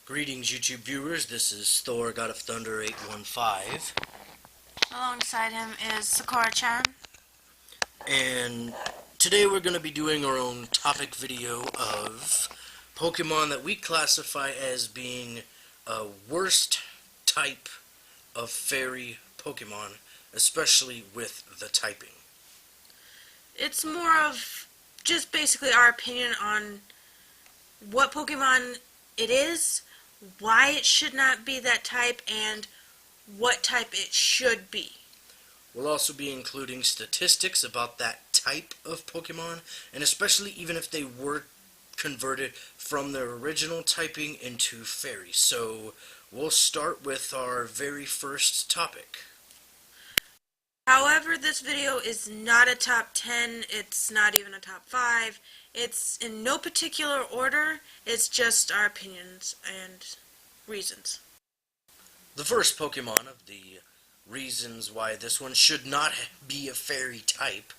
Greetings, YouTube viewers. This is Thor, God of Thunder 815. Alongside him is Sacora-chan. And today we're going to be doing our own topic video of Pokemon that we classify as being a worst type of fairy Pokemon, especially with the typing. It's more of just basically our opinion on what Pokemon it is, why it should not be that type, and what type it should be. We'll also be including statistics about that type of Pokemon, and especially even if they were converted from their original typing into fairy. So we'll start with our very first topic. However, this video is not a top 10, it's not even a top 5, it's in no particular order, it's just our opinions and reasons. The first Pokemon of the reasons why this one should not be a fairy type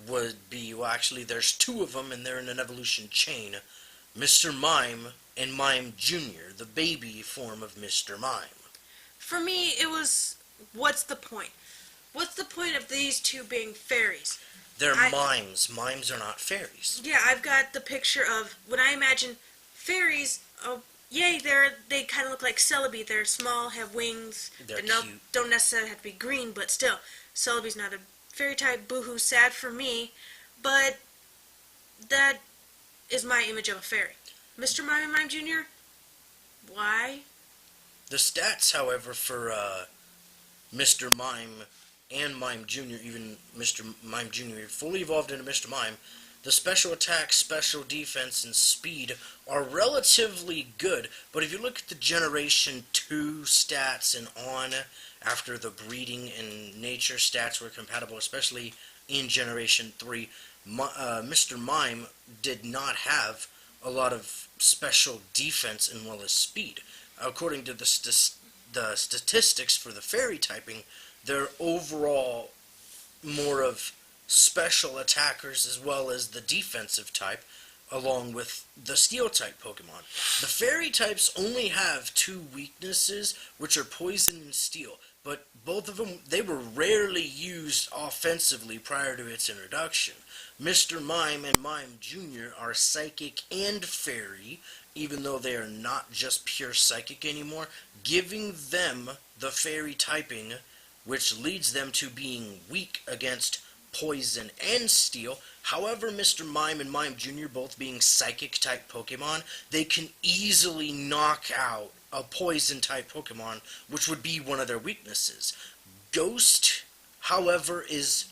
would be, well, actually there's two of them and they're in an evolution chain, Mr. Mime and Mime Jr., the baby form of Mr. Mime. For me, it was, what's the point? What's the point of these two being fairies? They're mimes. Mimes are not fairies. Yeah, I've got the picture of, when I imagine fairies, oh, yay, they kind of look like Celebi. They're small, have wings. They're cute. Don't necessarily have to be green, but still, Celebi's not a fairy type. Boo-hoo, sad for me. But that is my image of a fairy. Mr. Mime and Mime Jr., why? The stats, however, for Mr. Mime and Mime Jr., even Mr. Mime Jr. fully evolved into Mr. Mime, the special attack, special defense, and speed are relatively good. But if you look at the Generation 2 stats and on, after the breeding and nature stats were compatible, especially in Generation 3, Mr. Mime did not have a lot of special defense as well as speed. According to the statistics for the fairy typing, they're overall more of special attackers as well as the defensive type, along with the steel type Pokemon. The fairy types only have two weaknesses, which are poison and steel, but both of them, they were rarely used offensively prior to its introduction. Mr. Mime and Mime Jr. are psychic and fairy, even though they are not just pure psychic anymore, giving them the fairy typing, which leads them to being weak against poison and steel. However, Mr. Mime and Mime Jr. both being psychic type Pokemon, they can easily knock out a poison type Pokemon, which would be one of their weaknesses. Ghost, however, is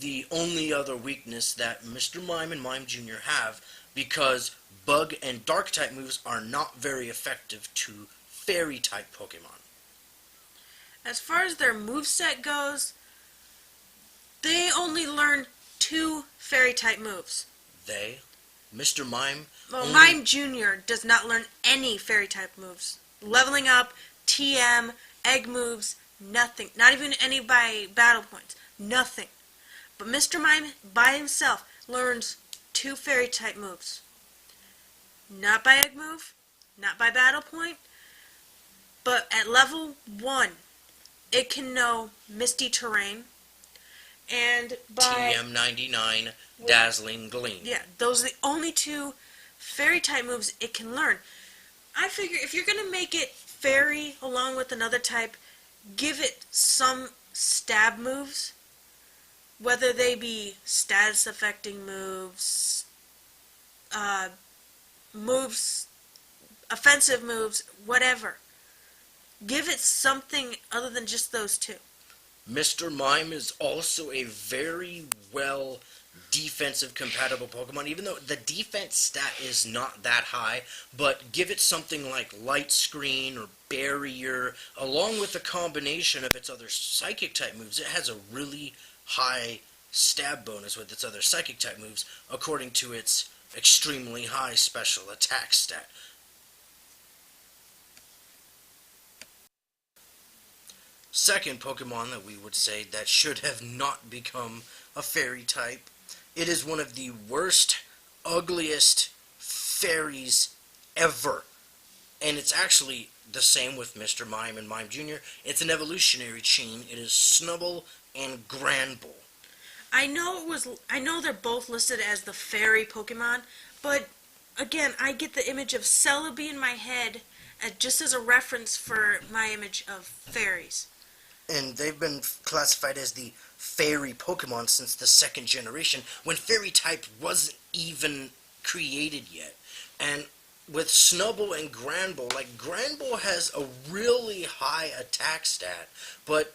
the only other weakness that Mr. Mime and Mime Jr. have, because bug and dark type moves are not very effective to fairy type Pokemon. As far as their moveset goes, they only learn two fairy type moves. Mr. Mime? Well, Mime Jr. does not learn any fairy type moves. Leveling up, TM, egg moves, nothing. Not even any by battle points. Nothing. But Mr. Mime, by himself, learns two fairy type moves. Not by egg move, not by battle point, but at level 1, it can know Misty Terrain, and by TM99, Dazzling Gleam. Yeah, those are the only two fairy type moves it can learn. I figure if you're going to make it fairy along with another type, give it some stab moves, whether they be status affecting moves, offensive moves, whatever. Give it something other than just those two. Mr. Mime is also a very well defensive compatible Pokemon, even though the defense stat is not that high, but give it something like Light Screen or Barrier, along with a combination of its other psychic type moves. It has a really high stab bonus with its other psychic type moves, according to its extremely high special attack stat. Second Pokemon that we would say that should have not become a fairy type. It is one of the worst, ugliest fairies ever. And it's actually the same with Mr. Mime and Mime Jr. It's an evolutionary chain. It is Snubbull and Granbull. I know they're both listed as the fairy Pokemon, but again, I get the image of Celebi in my head just as a reference for my image of fairies. And they've been classified as the fairy Pokemon since the second generation, when fairy type wasn't even created yet. And with Snubbull and Granbull, like Granbull has a really high attack stat, but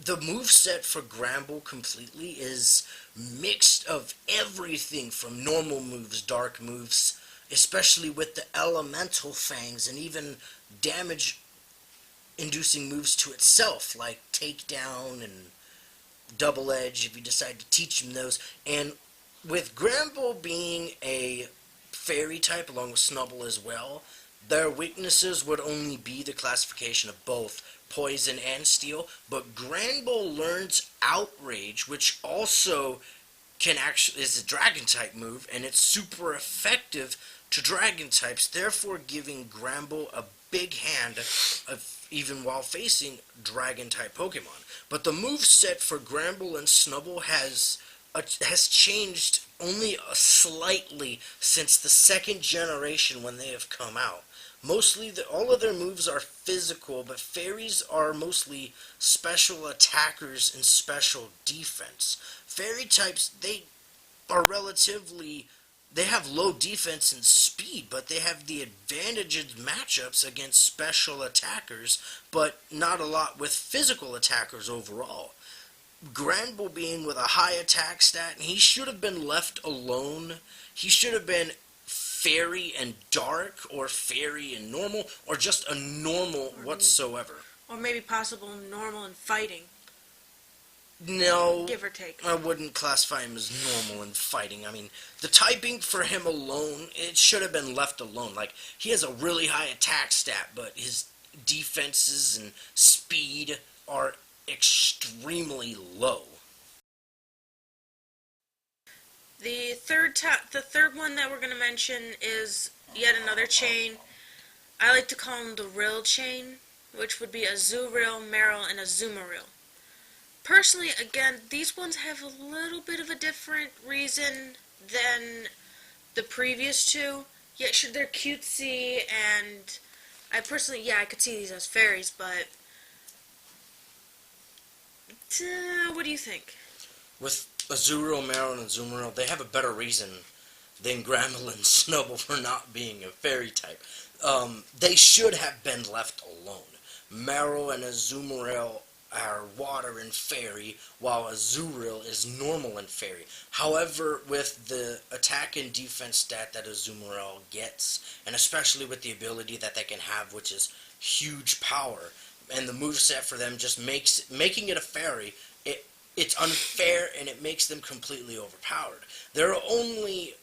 the moveset for Granbull completely is mixed of everything from normal moves, dark moves, especially with the elemental fangs, and even damage inducing moves to itself, like takedown and double edge if you decide to teach him those. And with Grambo being a fairy type along with Snubbull as well, their weaknesses would only be the classification of both poison and steel, but Granbull learns outrage, which also can actually is a dragon type move, and it's super effective to dragon types, therefore giving Granbull a big hand of, even while facing dragon type Pokemon. But the move set for Granbull and Snubbull has changed only slightly since the second generation when they have come out. Mostly, all of their moves are physical, but fairies are mostly special attackers and special defense. Fairy types, they have low defense and speed, but they have the advantages matchups against special attackers, but not a lot with physical attackers overall. Granbull being with a high attack stat, he should have been left alone. He should have been fairy and dark, or fairy and normal, or just a normal whatsoever. Or maybe possible normal and fighting. No, give or take. I wouldn't classify him as normal in fighting. I mean, the typing for him alone, it should have been left alone. Like, he has a really high attack stat, but his defenses and speed are extremely low. The third one that we're going to mention is yet another chain. I like to call them the Rill chain, which would be Azumarill, Marill, and Azumarill. Personally, again, these ones have a little bit of a different reason than the previous two. Yeah, sure, they're cutesy, and I personally, I could see these as fairies, but what do you think? With Azumarill, Marill, and Azumarill, they have a better reason than Gramble and Snubbull for not being a fairy type. They should have been left alone. Marill and Azumarill are water and fairy, while Azumarill is normal and fairy. However, with the attack and defense stat that Azumarill gets, and especially with the ability that they can have, which is huge power, and the moveset for them just making it a fairy, it's unfair, and it makes them completely overpowered. There are only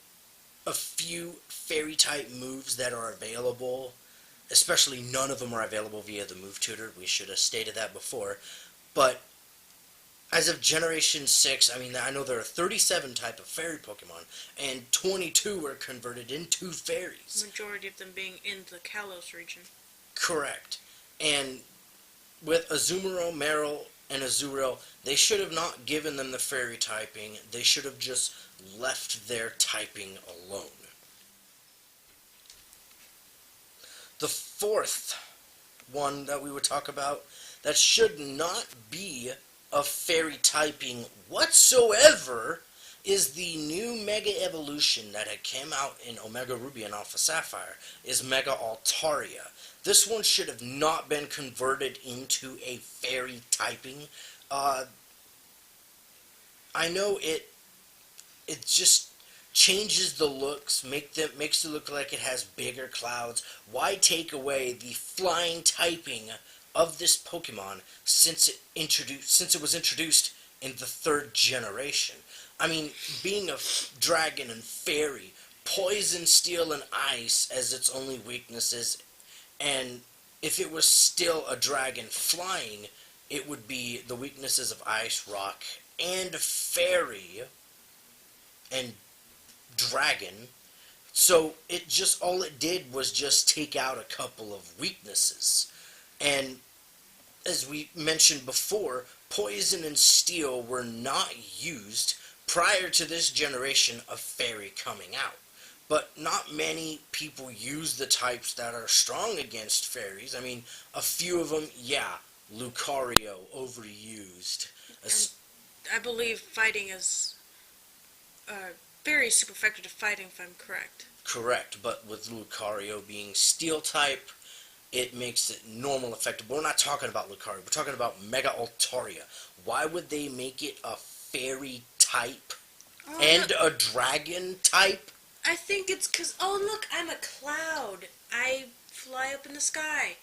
a few fairy type moves that are available, especially none of them are available via the move tutor. We should have stated that before. But as of Generation 6, I mean, I know there are 37 type of fairy Pokemon, and 22 were converted into fairies. Majority of them being in the Kalos region. Correct. And with Azumarill, Marill, and Azumarill, they should have not given them the fairy typing. They should have just left their typing alone. The fourth one that we would talk about that should not be a fairy typing whatsoever is the new Mega Evolution that had came out in Omega Ruby and Alpha Sapphire, is Mega Altaria. This one should have not been converted into a fairy typing. I know it just changes the looks, makes it look like it has bigger clouds. Why take away the flying typing of this Pokemon since it was introduced in the third generation? I mean, being a dragon and fairy, poison, steel, and ice as its only weaknesses, and if it was still a dragon flying, it would be the weaknesses of ice, rock, and fairy, and dragon. So all it did was just take out a couple of weaknesses. And as we mentioned before, poison and steel were not used prior to this generation of fairy coming out. But not many people use the types that are strong against fairies. I mean, a few of them, yeah, Lucario, overused. And I believe fighting is very super effective at fighting, if I'm correct. Correct, but with Lucario being steel type, it makes it normal effective. But we're not talking about Lucario, we're talking about Mega Altaria. Why would they make it a fairy type and a dragon type? I think it's because, oh look, I'm a cloud. I fly up in the sky.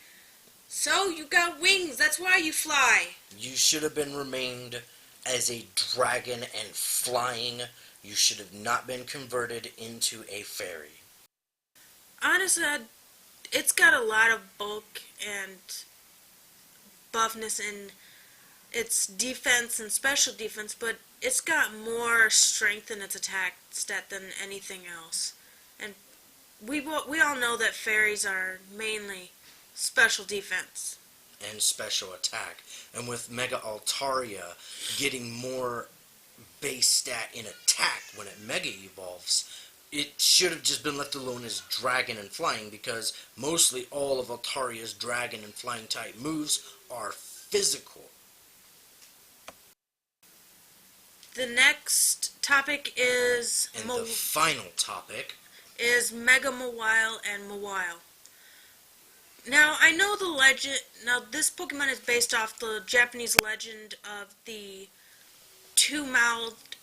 So, you got wings, that's why you fly. You should have been remained as a dragon and flying. You should have not been converted into a fairy. Honestly, it's got a lot of bulk and buffness in its defense and special defense, but it's got more strength in its attack stat than anything else. And we all know that fairies are mainly special defense. And special attack. And with Mega Altaria getting more base stat in attack when it Mega Evolves, it should have just been left alone as dragon and flying, because mostly all of Altaria's dragon and flying type moves are physical. The next topic is... And the final topic is Mega Mawile and Mawile. Now, I know the legend... Now, this Pokemon is based off the Japanese legend of the two-mouthed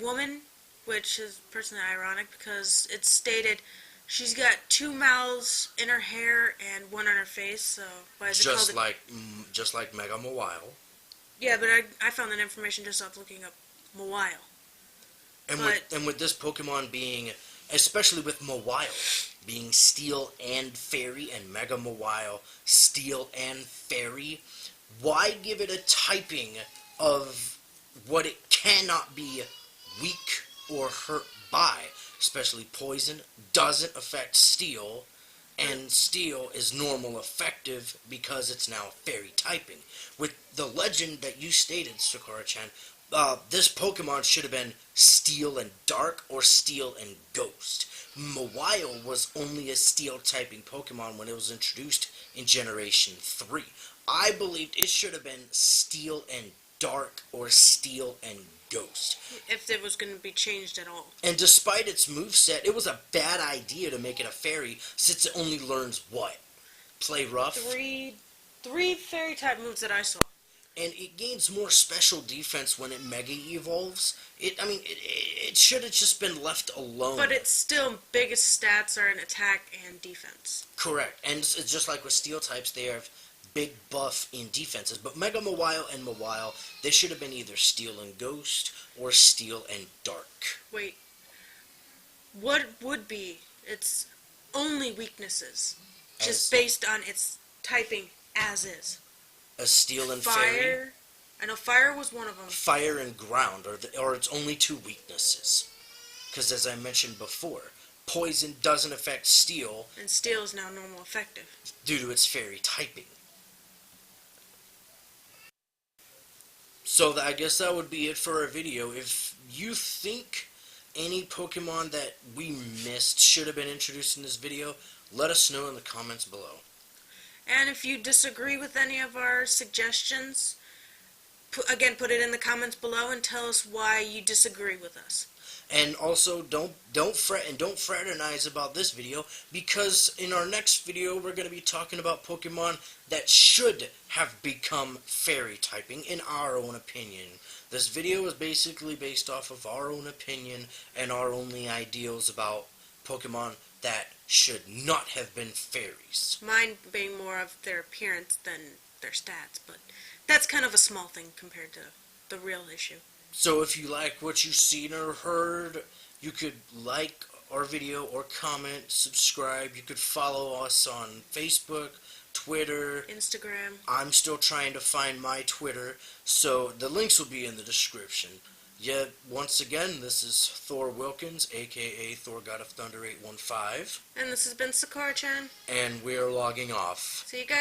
woman, which is personally ironic because it's stated she's got two mouths in her hair and one on her face, so why is it called... Just like Mega Mawile. Yeah, but I found that information just off looking up Mawile. And with this Pokemon being, especially with Mawile being Steel and Fairy, and Mega Mawile Steel and Fairy, why give it a typing of what it cannot be weak or hurt by? Especially Poison doesn't affect Steel, and Steel is normal effective because it's now Fairy typing. With the legend that you stated, Sacora-chan, this Pokemon should have been Steel and Dark or Steel and Ghost. Mawile was only a Steel typing Pokemon when it was introduced in Generation 3. I believed it should have been Steel and Dark or Steel and Ghost. If it was going to be changed at all. And despite its moveset, it was a bad idea to make it a Fairy, since it only learns what? Play rough? Three Fairy type moves that I saw. And it gains more special defense when it Mega Evolves. It should have just been left alone. But its still biggest stats are in attack and defense. Correct. And it's just like with Steel types, they have big buff in defenses. But Mega Mawile and Mawile, they should have been either Steel and Ghost or Steel and Dark. Wait. What would be its only weaknesses? Just based on its typing as is. A Steel and Fire. Fairy? I know Fire was one of them. Fire and Ground are its only two weaknesses. Because as I mentioned before, Poison doesn't affect Steel. And Steel is now normal effective. Due to its Fairy typing. So I guess that would be it for our video. If you think any Pokemon that we missed should have been introduced in this video, let us know in the comments below. And if you disagree with any of our suggestions, put it in the comments below and tell us why you disagree with us. And also, don't fret and don't fraternize about this video, because in our next video we're going to be talking about Pokemon that should have become Fairy typing in our own opinion. This video is basically based off of our own opinion and our only ideals about Pokemon that should not have been fairies. Mine being more of their appearance than their stats, but that's kind of a small thing compared to the real issue. So if you like what you've seen or heard, you could like our video or comment, subscribe. You could follow us on Facebook, Twitter, Instagram. I'm still trying to find my Twitter, so the links will be in the description. Yet, once again, this is Thor Wilkins, aka Thor God of Thunder 815. And this has been Sacora-chan. And we're logging off. See you guys.